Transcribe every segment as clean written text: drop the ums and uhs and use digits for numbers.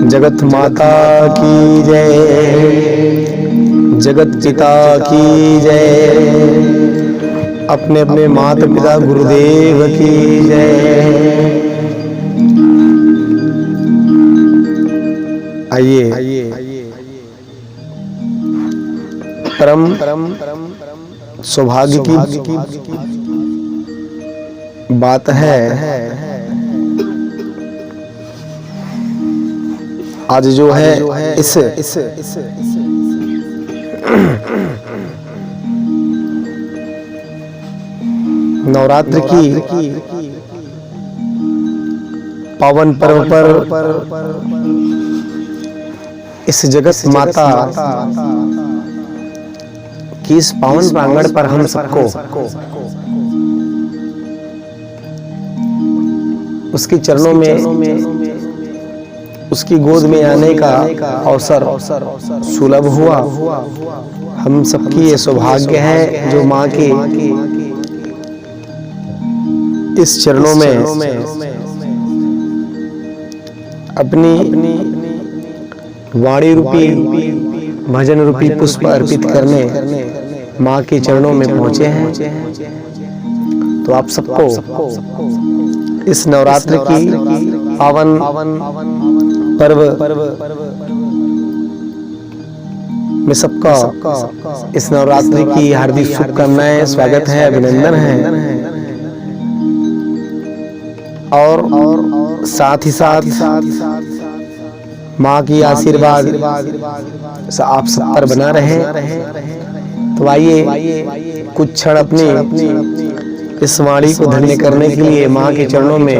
जगत माता की जय, जगत पिता की जय, अपने अपने माता पिता गुरुदेव की जय। आइए परम सौभाग्य की बात है। आज जो है इस नवरात्र की पावन पर्व पर इस जगत माता की इस पावन प्रांगण पर हम सबको उसके चरणों में उसकी गोद में आने का अवसर सुलभ हुआ। हम सबकी ये सौभाग्य है जो माँ के इस चरणों में अपनी वाणी रूपी भजन रूपी पुष्प अर्पित करने माँ के चरणों में पहुंचे हैं। तो आप सबको इस नवरात्र की पावन पर्व में सबका इस नवरात्रि की हार्दिक शुभकामनाएं, स्वागत है, अभिनंदन है। और साथ ही साथ माँ की आशीर्वाद आप सब पर बना रहे। तो आइए कुछ क्षण अपनी इस वाणी को धन्य करने के लिए माँ के चरणों में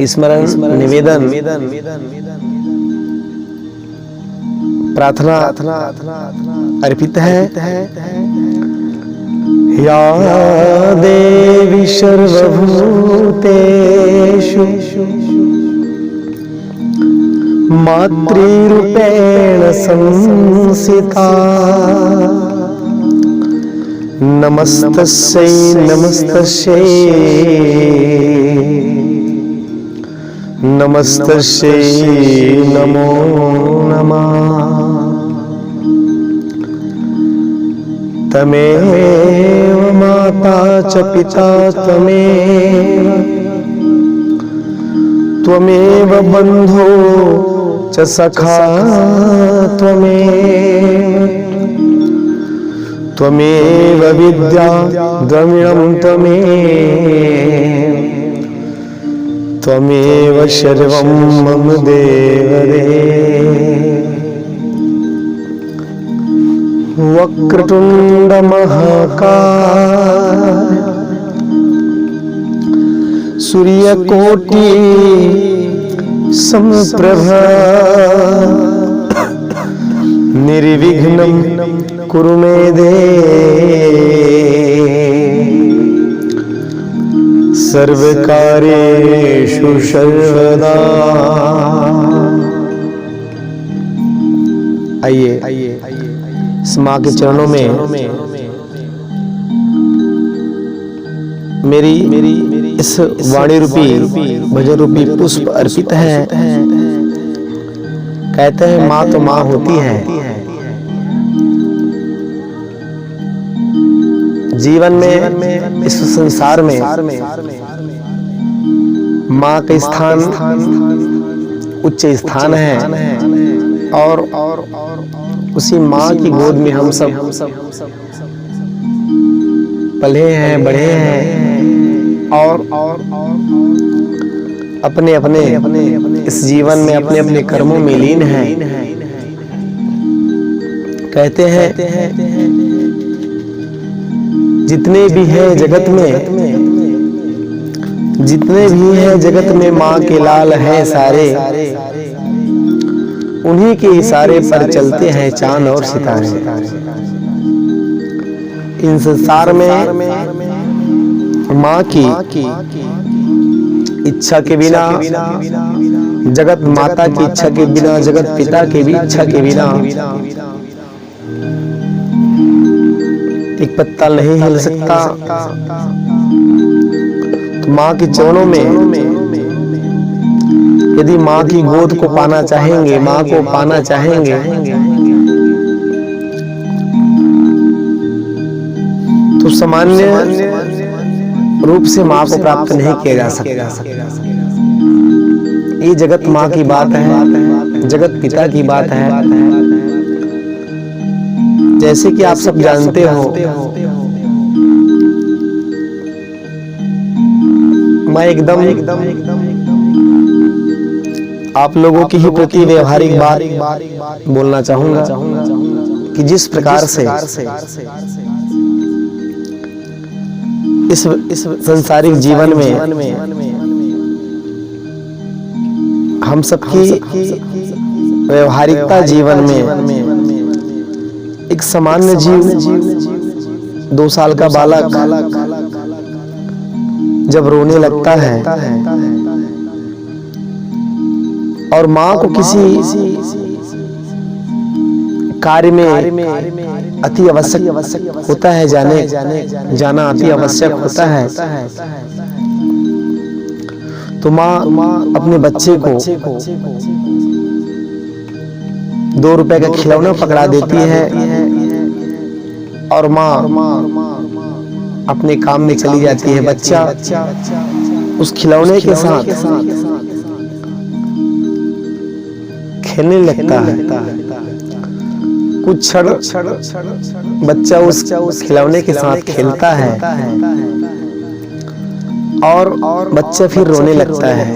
स्मरण निवेदन प्रार्थना अर्पित है। या देवी सर्वभूतेषु मातृरूपेण संस्थिता नमस्तस्यै नमस्तस्यै नमस्तस्यै नमो नमः। तमेव माता च पिता त्वमेव बन्धो च सखा त्वमेव विद्या द्रविणं त्वमेव सर्वं मम देवदेव। वक्रतुंड महाकाय सूर्यकोटि समप्रभा निर्विघ्नं कुरु मे देव सर्वकार्येषु सर्वदा। आइए इस माँ के चरणों में मेरी इस वाणी रूपी भजन रूपी पुष्प अर्पित है। कहते हैं माँ तो माँ होती है। जीवन में इस संसार में माँ का स्थान उच्च स्थान है और उसी माँ की गोद में हम सब पले हैं, बढ़े हैं और अपने अपने इस जीवन में अपने अपने कर्मों में लीन हैं। कहते हैं जितने भी हैं जगत में, जितने भी हैं जगत में माँ के लाल हैं सारे, उन्हीं के इशारे पर चलते हैं चांद और सितारे। इन संसार में माँ की इच्छा के बिना, जगत माता की इच्छा के बिना, जगत पिता की भी इच्छा के बिना एक पत्ता नहीं हिल सकता। तो माँ के चरणों में यदि माँ की गोद को पाना चाहेंगे, माँ को पाना चाहेंगे, तो सामान्य रूप से माँ को प्राप्त नहीं किया जा सकता। ये जगत माँ की बात है, जगत पिता की बात है। जैसे कि आप सब जानते हो, मैं एकदम आप लोगों की ही प्रति व्यवहारिक बात बोलना चाहूंगा कि जिस प्रकार से इस संसारिक जीवन में हम सबकी व्यवहारिकता जीवन में एक सामान्य जीव 2 साल का बालक जब रोने लगता है और माँ को किसी कार्य में अति आवश्यक होता है, जाना अति आवश्यक होता है, तो माँ अपने बच्चे को 2 रुपए का खिलौना पकड़ा देती है और माँ अपने काम में चली जाती है। बच्चा उस खिलौने के साथ खेलने लगता है। कुछ क्षण बच्चा उस खिलौने के साथ खेलता है और बच्चा फिर रोने लगता है।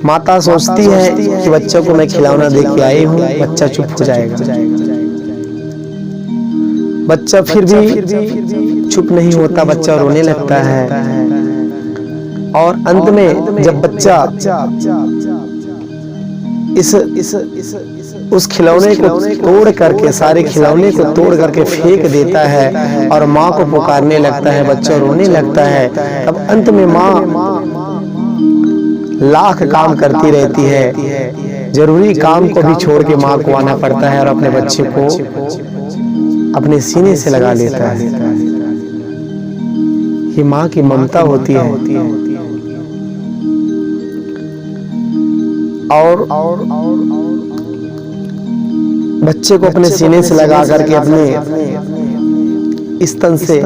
माता सोचती है कि बच्चों को मैं खिलौना दे के आई हूँ, बच्चा चुप हो जाएगा। बच्चा फिर भी चुप नहीं होता, बच्चा रोने लगता है और अंत में जब बच्चा उस खिलौने को तोड़ करके, सारे खिलौने को तोड़ करके फेंक देता है और माँ को पुकारने लगता है, बच्चा रोने लगता है। तब अंत में माँ लाख काम करती रहती है, जरूरी काम को भी छोड़ के माँ को आना पड़ता है और अपने बच्चे को अपने सीने से लगा लेता है। ये माँ की ममता होती है। और बच्चे को अपने सीने से लगा करके अपने स्तन से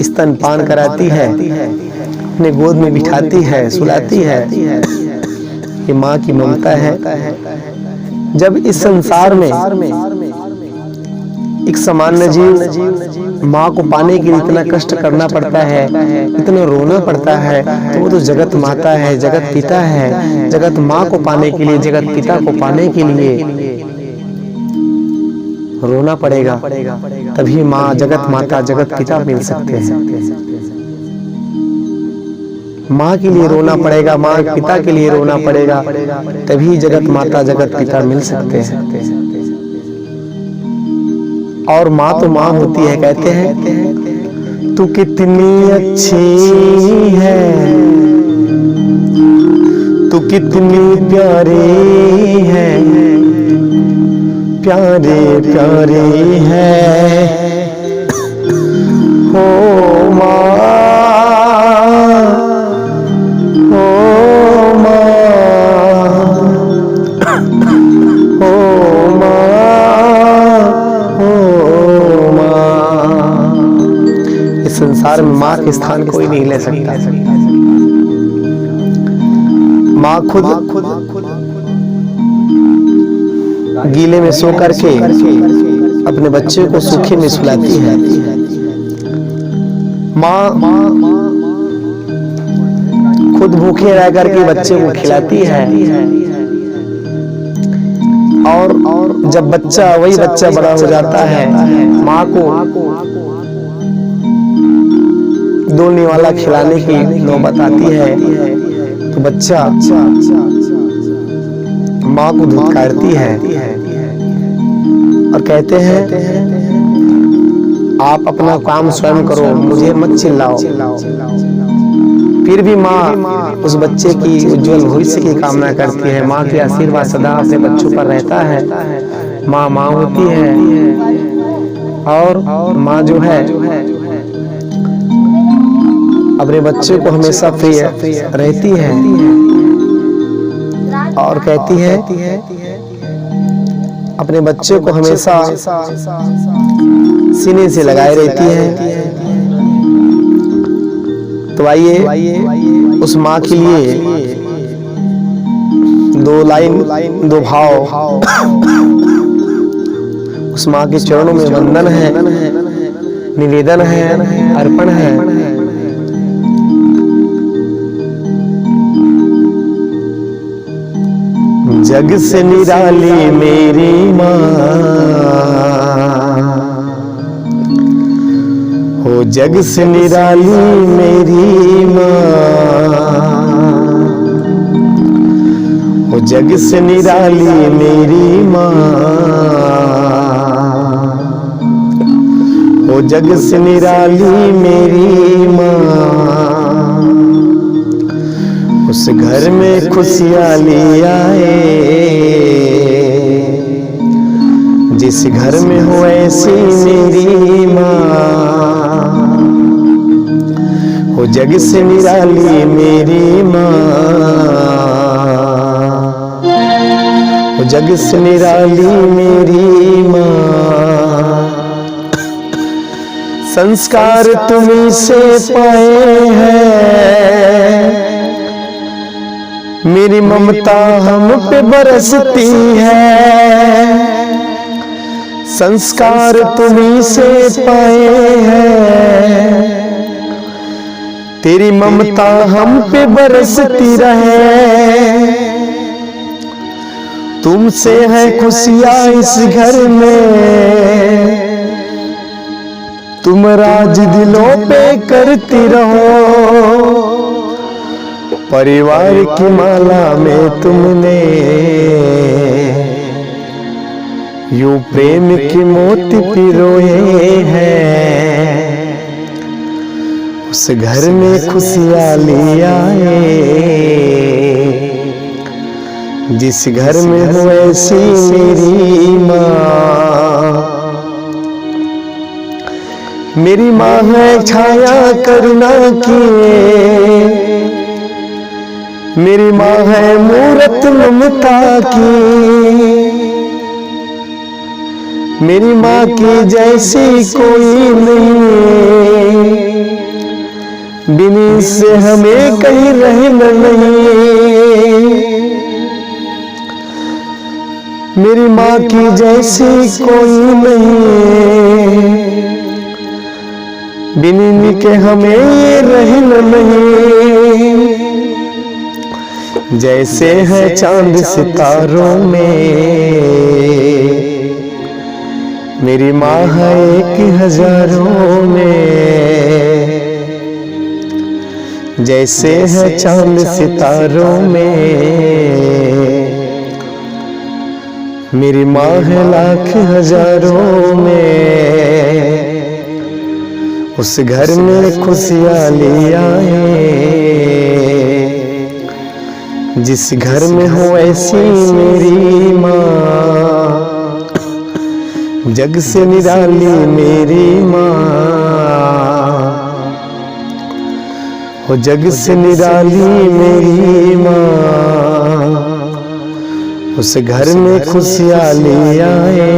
स्तनपान कराती है, अपने गोद में बिठाती है, सुलाती है। ये माँ की ममता है। जब इस संसार में एक सामान्य जीव माँ को पाने के लिए इतना कष्ट करना पड़ता है, इतना रोना पड़ता है, तो वो तो जगत माता है, जगत पिता है। जगत माँ को पाने के लिए, जगत पिता को पाने के लिए रोना पड़ेगा, तभी माँ, जगत माता, जगत पिता मिल सकते हैं। माँ के लिए रोना पड़ेगा, माँ पिता के लिए रोना पड़ेगा, तभी जगत माता, जगत पिता मिल सकते हैं। और माँ तो माँ होती है। कहते हैं तू कितनी अच्छी है, तू कितनी प्यारी है, प्यारे प्यारे है हो माँ, हो माँ, हो माँ, हो माँ। इस संसार में माँ के स्थान कोई नहीं ले सकता। माँ खुद गीले में सो करके अपने बच्चे को सूखे में सुलाती है। माँ खुद भूखे रह करके बच्चे को खिलाती है। और जब वही बच्चा बड़ा हो जाता है, माँ को दो निवाला खिलाने की नौबत आती है, तो बच्चा माँ को धुतकारती है और कहते हैं आप अपना काम स्वयं करो, मुझे मत चिल्लाओ। फिर भी माँ उस बच्चे की उज्जवल भविष्य की कामना करती है। माँ के आशीर्वाद सदा अपने बच्चों पर रहता है। माँ माँ होती है। और माँ जो है अपने बच्चे को हमेशा प्रिय रहती है और कहती है अपने बच्चे को हमेशा सीने से लगाए रहती है। तो आइए उस माँ के लिए दो लाइन दो भाव उस माँ के चरणों में वंदन है, निवेदन है, अर्पण है। जग से निराली मेरी माँ हो, जग से निराली मेरी माँ हो, जग से निराली मेरी माँ हो, जग से निराली मेरी माँ। उस घर में खुशहाली आए, जिस घर में हो ऐसी मेरी माँ हो, जग से निराली मेरी माँ हो, जग से निराली मेरी माँ। संस्कार तुम्हीं से पाए हैं, मेरी ममता हम पे बरसती है। संस्कार तुम्हीं से पाए हैं, तेरी ममता हम पे बरसती रहे। तुमसे है खुशियाँ इस घर में, तुम राज दिलों पे करती रहो। परिवार की माला में तुमने यूं प्रेम की मोती पिरोए हैं। उस घर में खुशहाली आए, जिस घर में हो ऐसी मेरी माँ। मेरी माँ है छाया करुणा की, मेरी माँ है मूरत ममता की। मेरी माँ की जैसी कोई नहीं, बिन से हमें कहीं रहना नहीं। मेरी माँ की जैसी कोई नहीं, बिन के हमें रहना नहीं। जैसे है चांद सितारों में, मेरी माँ है एक हजारों में। जैसे है चांद सितारों में, मेरी माँ है लाख हजारों में। उस घर में खुशहाली आए, जिस घर में हो ऐसी मेरी माँ। जग से निराली मेरी माँ हो, जग से निराली मेरी माँ। उस घर में खुशहाली आए,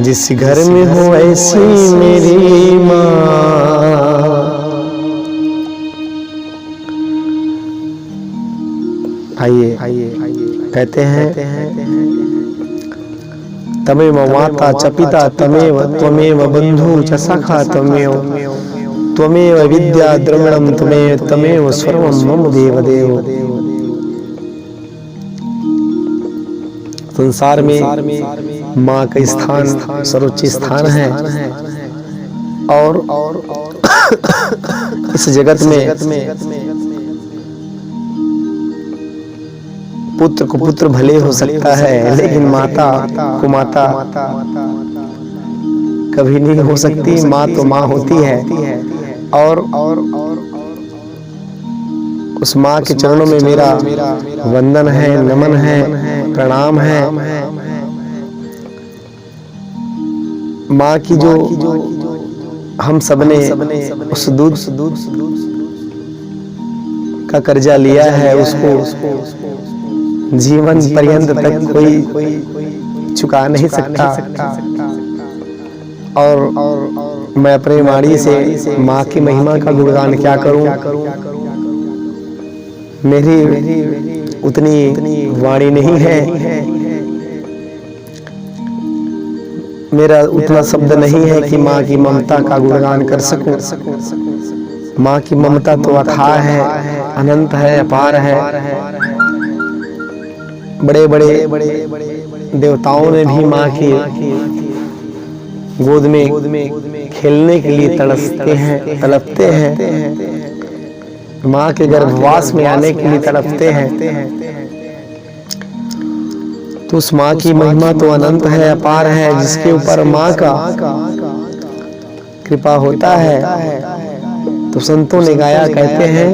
जिस घर में हो ऐसी मेरी माँ। आइए कहते हैं तमेव माता च पिता तमेव त्वमेव बंधु च सखा त्वमेव विद्या द्रविणम तमेव सर्वं मम देवदेव। संसार में माँ का स्थान सर्वोच्च स्थान है और इस जगत में पुत्र को पुत्र भले हो सकता है, लेकिन माता को माता कभी नहीं हो सकती। माँ तो माँ होती है और उस माँ के चरणों में मेरा वंदन है, नमन है, प्रणाम है। माँ की जो हम सबने उस दूध का कर्जा लिया है, उसको जीवन पर्यंत तक कोई चुका नहीं सकता। और मैं अपने वाणी से माँ की महिमा का गुणगान क्या करूं, मेरी उतनी वाणी नहीं है, मेरा उतना शब्द नहीं है कि माँ की ममता का गुणगान कर सकूं। माँ की ममता तो अथाह है, अनंत है, अपार है। बड़े बड़े देवताओं ने भी माँ की गोद में खेलने के लिए तड़पते हैं, माँ के गर्भवास में आने के लिए तड़पते हैं। तो उस माँ की महिमा तो अनंत है, अपार है, जिसके ऊपर माँ का कृपा होता है। तो संतों ने गाया, कहते हैं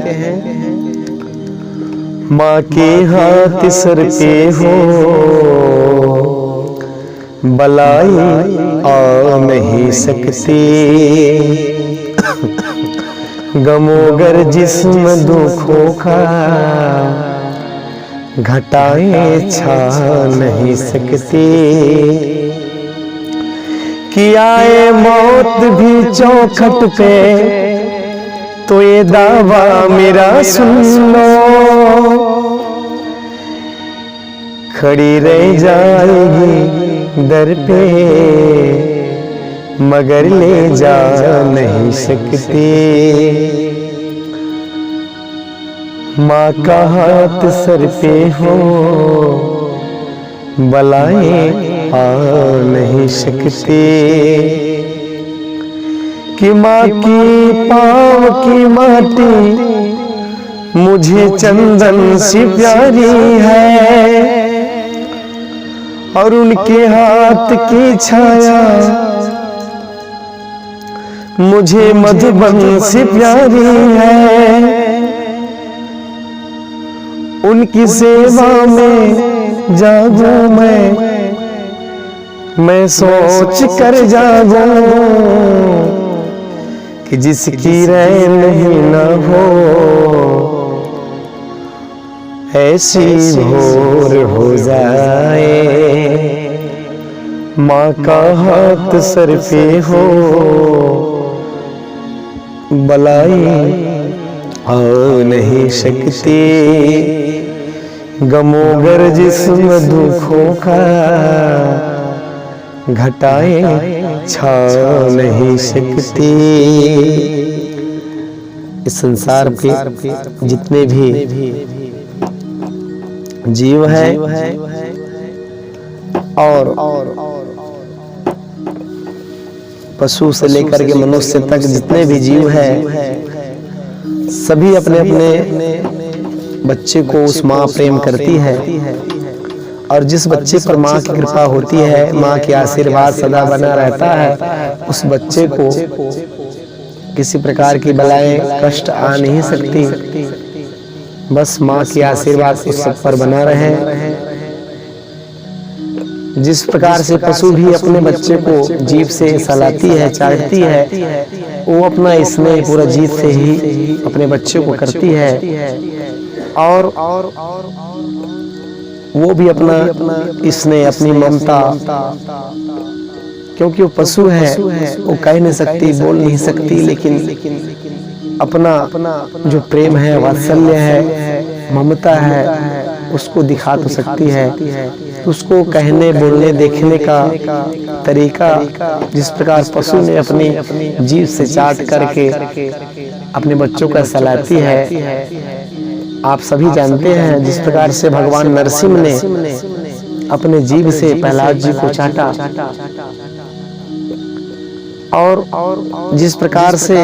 माँ के हाथ सर पे हो बलाई आ नहीं सकती, गमोगर जिस्म दुखों का घटाएं छा नहीं सकती, कि आए मौत भी चौखट पे तो ये दावा मेरा सुन लो, खड़ी रह जाएगी दर पे मगर ले जा नहीं सकती। माँ का हाथ सर पे हो बलाएं आ नहीं सकती, कि माँ की पाँव की माटी मुझे चंदन सी प्यारी है, और उनके हाथ की छाया मुझे मधुबन सी प्यारी है। उनकी सेवा में जागूं मैं सोच कर जागूं, कि जिसकी रैन ही न हो ऐसी भोर हो जाए। माँ का हाथ सर पे हो बलाई आ नहीं सकती, गमोगर जिस्म दुखों का घटाए छा नहीं सकती। इस संसार के जितने भी जीव है और पशु से लेकर के मनुष्य तक जितने भी जीव है, सभी अपने अपने बच्चे को उस माँ प्रेम करती है। और जिस बच्चे पर माँ की कृपा होती है, माँ के आशीर्वाद सदा बना रहता है, उस बच्चे को किसी प्रकार की बलाएं कष्ट आ नहीं सकती। बस माँ की आशीर्वाद उस सब पर बना रहे। जिस प्रकार से पशु भी अपने बच्चे को जीभ से सहलाती है, चाटती है, वो अपना स्नेह पूरा जीभ से ही अपने बच्चे को करती है। और वो भी अपना स्नेह, अपनी ममता, क्योंकि वो पशु है, वो कह नहीं सकती, बोल नहीं सकती, लेकिन अपना जो प्रेम है, वात्सल्य है, ममता है, उसको दिखा तो सकती है। तो उसको कहने, बोलने, देखने का तरीका जिस प्रकार पशु ने अपनी जीभ से चाट करके अपने बच्चों का सहलाती है, आप सभी जानते हैं। जिस प्रकार से भगवान नरसिंह ने अपने जीभ से प्रहलाद जी को चाटा, और जिस प्रकार से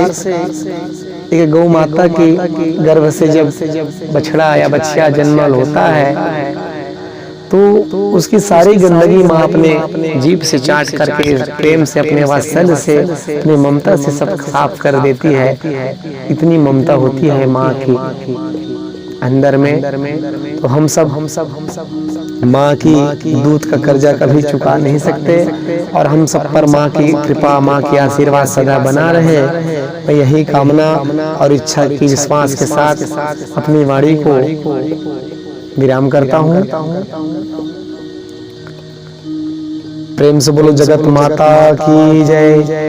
एक गौ माता की गर्भ से जब बछड़ा या बछिया जन्मल होता है, तो उसकी सारी गंदगी माँ अपने जीभ से चाट करके प्रेम से, अपने वात्सल्य से, अपनी ममता से सब साफ कर देती है। इतनी ममता होती है माँ की। अंदर में। तो हम सब माँ की दूध का कर्जा कभी चुका नहीं सकते और हम सब पर माँ की कृपा, माँ की आशीर्वाद सदा बना रहे। मैं यही कामना और इच्छा की विश्वास के साथ अपनी वाणी को विराम करता हूँ। प्रेम से बोलो जगत माता की जय।